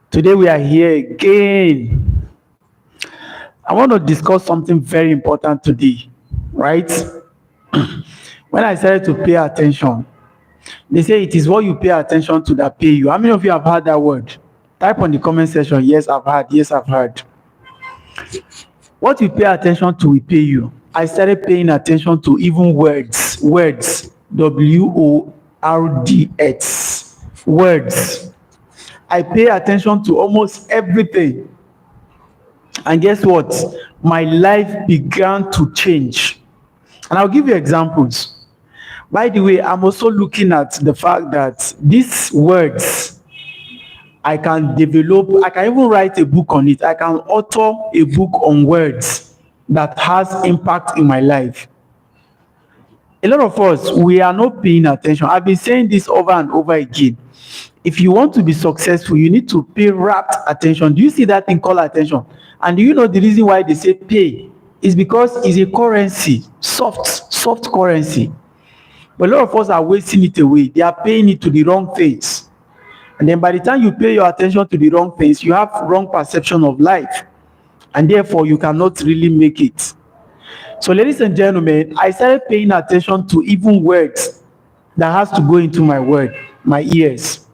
Today we are here again. I want to discuss something very important today, right? When I started to pay attention, they say it is what you pay attention to that pay you. How many of you have heard that word? Type on the comment section. Yes, I've heard. Yes, I've heard. What you pay attention to will pay you. I started paying attention to even words. Words. WORDS. Words. I pay attention to almost everything. And guess what? My life began to change. And I'll give you examples. By the way, I'm also looking at the fact that these words, I can develop, I can even write a book on it. I can author a book on words that has impact in my life. A lot of us, we are not paying attention. I've been saying this over and over again. If you want to be successful, you need to pay rapt attention. Do you see that thing called attention? And do you know the reason why they say pay? Is because it's a currency, soft currency. But a lot of us are wasting it away. They are paying it to the wrong things. And then by the time you pay your attention to the wrong things, you have wrong perception of life. And therefore, you cannot really make it. So ladies and gentlemen, I started paying attention to even words that has to go into my ears.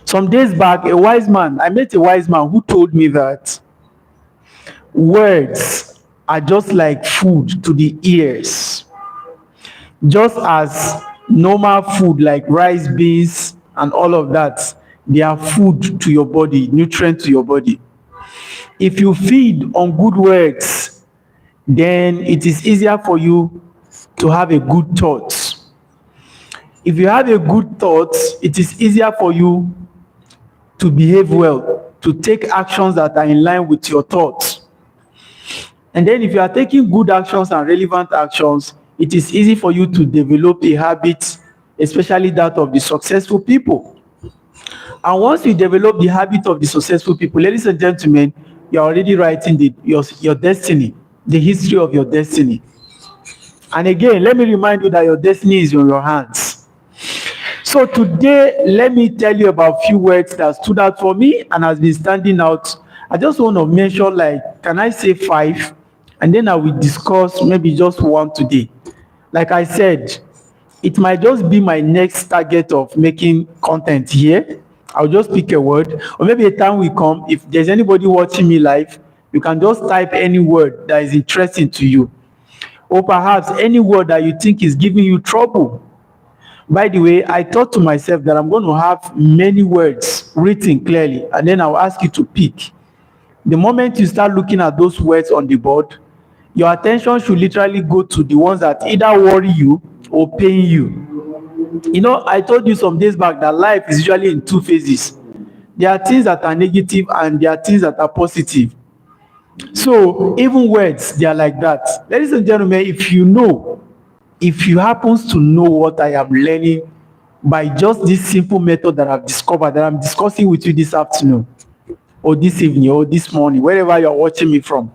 Some days back, I met a wise man who told me that words are just like food to the ears. Just as normal food like rice, beans, and all of that, they are food to your body, nutrient to your body. If you feed on good words, then it is easier for you to have a good thought. If you have a good thought, it is easier for you to behave well, to take actions that are in line with your thoughts. And then if you are taking good actions and relevant actions, it is easy for you to develop a habit, especially that of the successful people. And once you develop the habit of the successful people, ladies and gentlemen, you're already writing your destiny, the history of your destiny. And again, let me remind you that your destiny is in your hands. So today, let me tell you about a few words that stood out for me and has been standing out. I just want to mention, can I say 5? And then I will discuss maybe just one today. Like I said, it might just be my next target of making content here. I'll just pick a word. Or maybe a time will come, if there's anybody watching me live, you can just type any word that is interesting to you. Or perhaps any word that you think is giving you trouble. By the way, I thought to myself that I'm going to have many words written clearly, and then I'll ask you to pick. The moment you start looking at those words on the board, your attention should literally go to the ones that either worry you or pain you. You know, I told you some days back that life is usually in two phases. There are things that are negative and there are things that are positive. So even words, they are like that. Ladies and gentlemen, if you happen to know what I am learning by just this simple method that I've discovered, that I'm discussing with you this afternoon, or this evening, or this morning, wherever you're watching me from,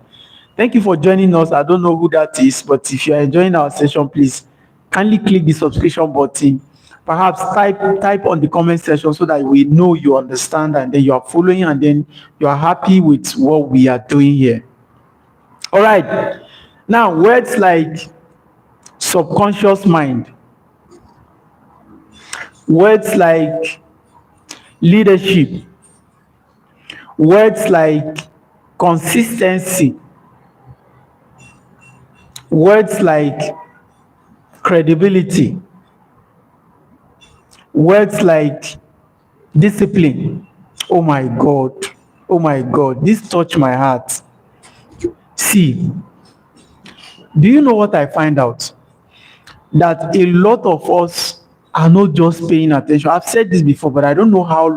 thank you for joining us. I don't know who that is, but if you're enjoying our session, please kindly click the subscription button. Perhaps type on the comment section so that we know you understand and then you are following and then you are happy with what we are doing here. All right. Now, words like subconscious mind, words like leadership, words like consistency, words like credibility, words like discipline. Oh my God, this touched my heart. See, do you know what I find out? That a lot of us are not just paying attention. I've said this before, but I don't know how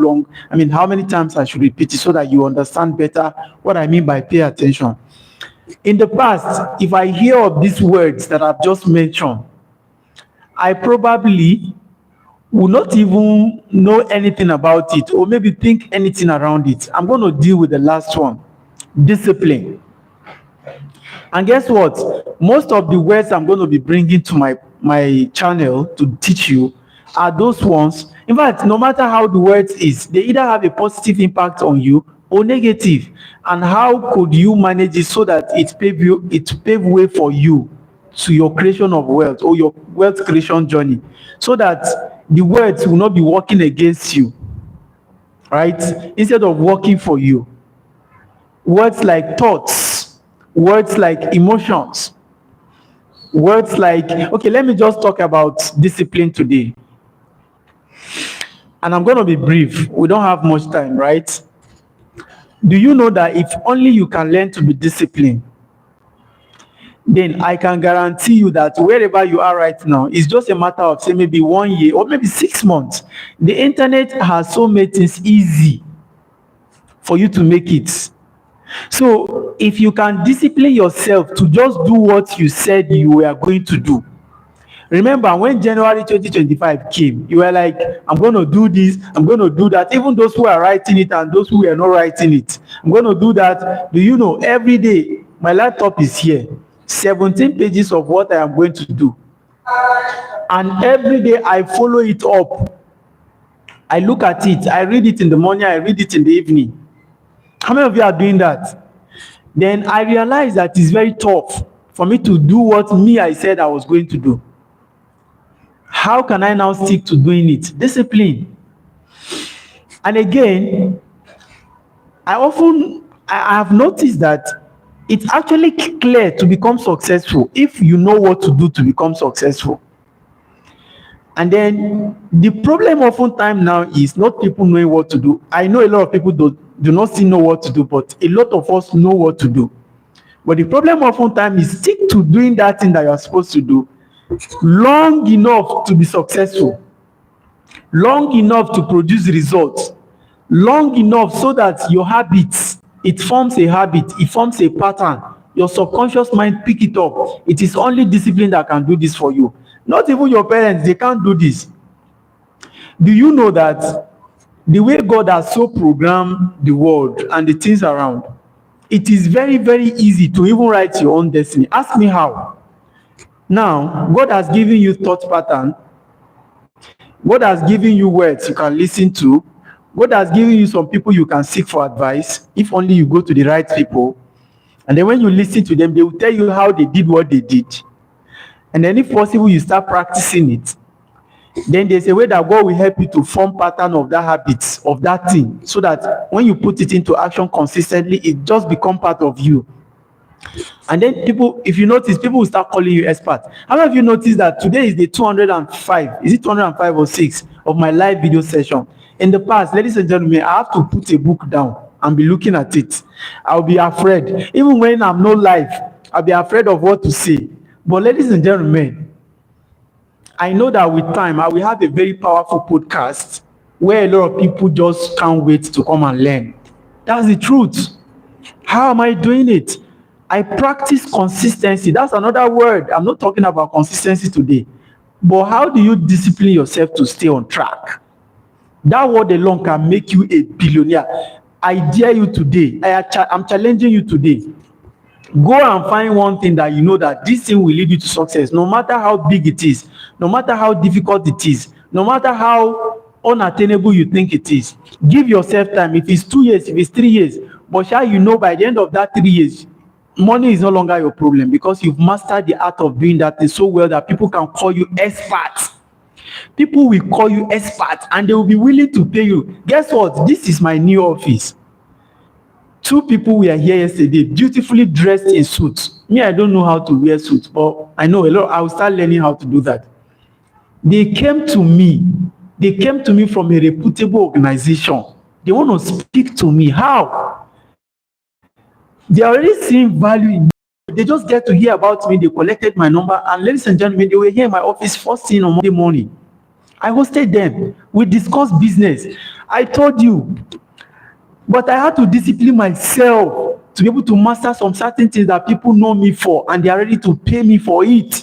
many times I should repeat it so that you understand better what I mean by pay attention. In the past, if I hear of these words that I've just mentioned, I probably will not even know anything about it or maybe think anything around it. I'm going to deal with the last one, discipline. And guess what? Most of the words I'm going to be bringing to my channel to teach you are those ones. In fact, no matter how the words is, they either have a positive impact on you or negative. And how could you manage it so that it pave way for you to your creation of wealth or your wealth creation journey, so that the words will not be working against you, right? Instead of working for you. Words like thoughts, words like emotions, words like, okay, let me just talk about discipline today. And I'm going to be brief. We don't have much time, right? Do you know that if only you can learn to be disciplined, then I can guarantee you that wherever you are right now, it's just a matter of, say, maybe 1 year or maybe 6 months. The internet has so made things easy for you to make it. So if you can discipline yourself to just do what you said you were going to do. Remember when January 2025 came, you were like, I'm going to do this, I'm going to do that. Even those who are writing it and those who are not writing it, I'm going to do that. Do you know, every day my laptop is here, 17 pages of what I am going to do. And every day I follow it up. I look at it, I read it in the morning, I read it in the evening. How many of you are doing that? Then I realized that it's very tough for me to do what I said I was going to do. How can I now stick to doing it? Discipline. And again, I have noticed that it's actually clear to become successful if you know what to do to become successful. And then the problem oftentimes now is not people knowing what to do. I know a lot of people do not still know what to do, but a lot of us know what to do. But the problem oftentimes is stick to doing that thing that you are supposed to do long enough to be successful, long enough to produce results, long enough so that your habits, it forms a habit, it forms a pattern. Your subconscious mind pick it up. It is only discipline that can do this for you. Not even your parents, they can't do this. Do you know that the way God has so programmed the world and the things around, it is very, very easy to even write your own destiny? Ask me how. Now, God has given you thought pattern. God has given you words you can listen to. God has given you some people you can seek for advice, if only you go to the right people. And then when you listen to them, they will tell you how they did what they did. And then if possible, you start practicing it. Then there's a way that God will help you to form pattern of that habit, of that thing, so that when you put it into action consistently, it just becomes part of you. And then people, if you notice, people will start calling you expert. How many of you noticed that today is the 205, is it 205 or 6 of my live video session? In the past, ladies and gentlemen, I have to put a book down and be looking at it. I'll be afraid. Even when I'm not live, I'll be afraid of what to say. But ladies and gentlemen, I know that with time, I will have a very powerful podcast where a lot of people just can't wait to come and learn. That's the truth. How am I doing it? I practice consistency. That's another word. I'm not talking about consistency today. But how do you discipline yourself to stay on track? That word alone can make you a billionaire. I dare you today. I'm challenging you today. Go and find one thing that you know that this thing will lead you to success, no matter how big it is, no matter how difficult it is, no matter how unattainable you think it is. Give yourself time. If it's 2 years, if it's 3 years, but shall you know by the end of that 3 years, money is no longer your problem because you've mastered the art of doing that thing so well that people can call you expert. People will call you expert and they will be willing to pay you. Guess what? This is my new office. 2 people were here yesterday, beautifully dressed in suits. Me, I don't know how to wear suits, but I know a lot. I will start learning how to do that. They came to me. They came to me from a reputable organization. They want to speak to me. How? They are already seeing value in me. They just get to hear about me. They collected my number. And ladies and gentlemen, they were here in my office first thing on Monday morning. I hosted them. We discussed business. I told you. But I had to discipline myself to be able to master some certain things that people know me for and they are ready to pay me for it.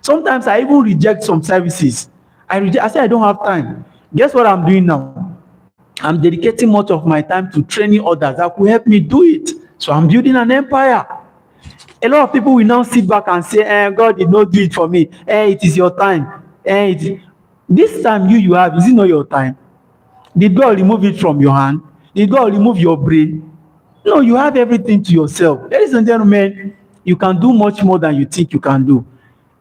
Sometimes I even reject some services. I say I don't have time. Guess what I'm doing now? I'm dedicating much of my time to training others that will help me do it. So I'm building an empire. A lot of people will now sit back and say, God did not do it for me. It is your time. This time you have, is it not your time? Did God remove it from your hand? Did God remove your brain? No, you have everything to yourself. Ladies and gentlemen, you can do much more than you think you can do.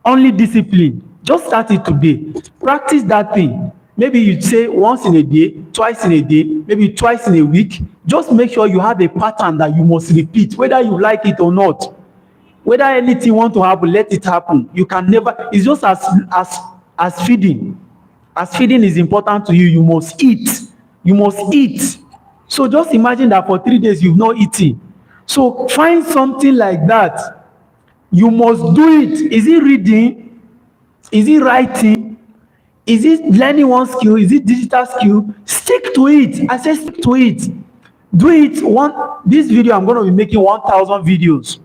Only discipline. Just start it today. Practice that thing. Maybe you say once in a day, twice in a day, maybe twice in a week. Just make sure you have a pattern that you must repeat, whether you like it or not. Whether anything want to happen, let it happen. You can never. It's just as feeding. As feeding is important to you, you must eat. You must eat. So just imagine that for 3 days you've not eaten. So find something like that. You must do it. Is it reading? Is it writing? Is it learning one skill? Is it digital skill? Stick to it. I say stick to it. Do it. This video, I'm going to be making 1,000 videos.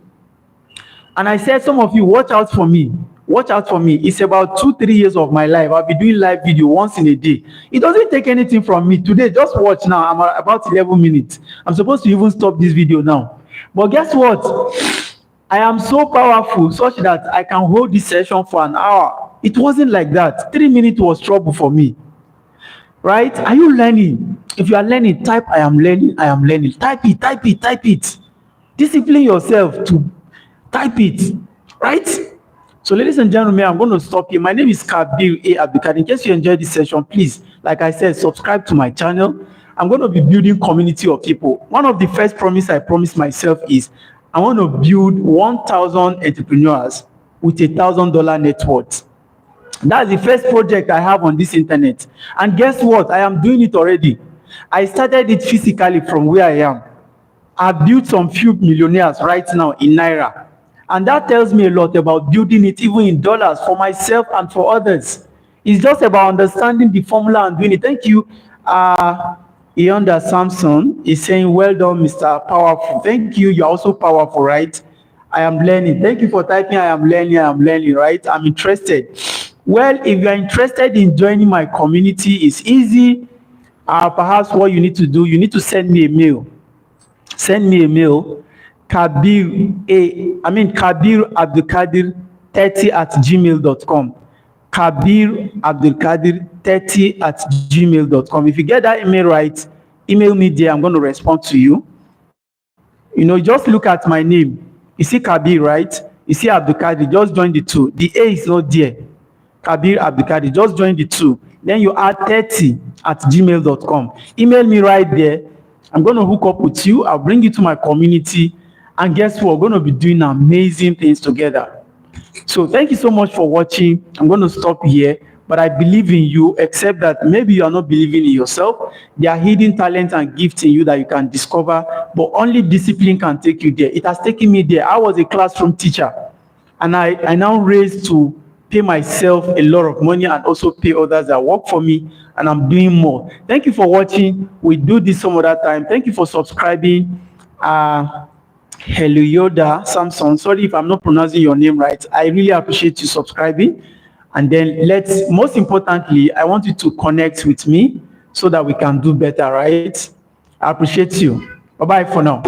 And I said, some of you, watch out for me. Watch out for me. It's about 2-3 years of my life. I'll be doing live video once in a day. It doesn't take anything from me. Today, just watch now. I'm at about 11 minutes. I'm supposed to even stop this video now. But guess what? I am so powerful such that I can hold this session for an hour. It wasn't like that. 3 minutes was trouble for me. Right? Are you learning? If you are learning, type I am learning, I am learning. Type it, type it, type it. Discipline yourself to type it. Right? So ladies and gentlemen, I'm going to stop here. My name is Kabir A. Abdulkadir. In case you enjoyed this session, please, like I said, subscribe to my channel. I'm going to be building community of people. One of the first promise I promised myself is I want to build 1,000 entrepreneurs with $1,000 net worth. That's the first project I have on this internet. And guess what? I am doing it already. I started it physically from where I am. I've built some few millionaires right now in Naira. And that tells me a lot about building it even in dollars for myself and for others. It's just about understanding the formula and doing it. Thank you. Yonder Samson is saying, well done, Mr. Powerful. Thank you. You're also powerful, right? I am learning. Thank you for typing, I am learning, right? I'm interested. Well, if you are interested in joining my community, it's easy. Perhaps what you need to do, you need to send me a mail. Send me a mail. Kabir Abdulkadir 30@gmail.com. Kabir Abdulkadir 30@gmail.com. If you get that email right, email me there. I'm going to respond to you. You know, just look at my name. You see Kabir, right? You see Abdulkadir. Just join the two. The A is not there. Kabir Abdulkadir. Just join the two. Then you add 30@gmail.com. Email me right there. I'm going to hook up with you. I'll bring you to my community. And guess what? We're going to be doing amazing things together. So thank you so much for watching. I'm going to stop here. But I believe in you, except that maybe you are not believing in yourself. There are hidden talents and gifts in you that you can discover. But only discipline can take you there. It has taken me there. I was a classroom teacher. And I now raised to pay myself a lot of money and also pay others that work for me. And I'm doing more. Thank you for watching. We'll do this some other time. Thank you for subscribing. Hello Yoda Samson. Sorry if I'm not pronouncing your name right. I really appreciate you subscribing. And then most importantly, I want you to connect with me so that we can do better, right? I appreciate you. Bye-bye for now.